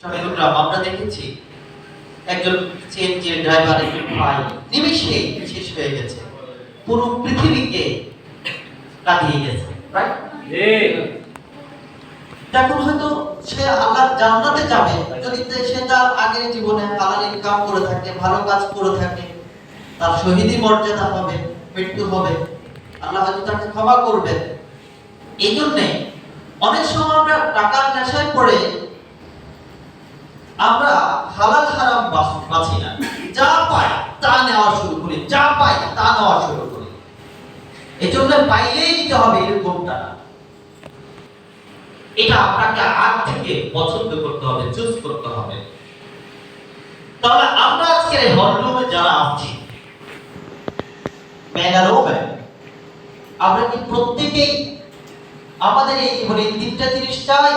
চট্টগ্রাম আমরা দেখেছি একজন সিএনজি ড্রাইভারের ভাই নিমিষে শেষ হয়ে গেছে, পুরো পৃথিবীকে কাঁদিয়ে গেছে, রাইট? এখন হয়তো সে আল্লাহর জান্নাতে যাবে যদি সে তার আগের জীবনে হালাল ইনকাম করে থাকে, ভালো কাজ করে থাকে, তার শহীদি মর্যাদা হবে, মৃত্যু হবে, আল্লাহ হয়তো তাকে ক্ষমা করবেন। এই জন্যে অনেক সময় আমরা টাকার নেশায় পড়ে আমরা হালাল হারাম বাঁচি না, যা পাই তা নেওয়া শুরু করি, যা পাই তা নেওয়া শুরু করি। এই জন্য পাইলেই নিতে হবে এরকমটা না, এটা আপনাকে আগ থেকে পছন্দ করতে হবে, চুজ করতে হবে। তাহলে আমরা আজকে হলরুমে যারা আছি, ম্যান আর ওম্যান, আমরা কি প্রত্যেকেই আমাদের এই জীবনে তিনটা জিনিস চাই?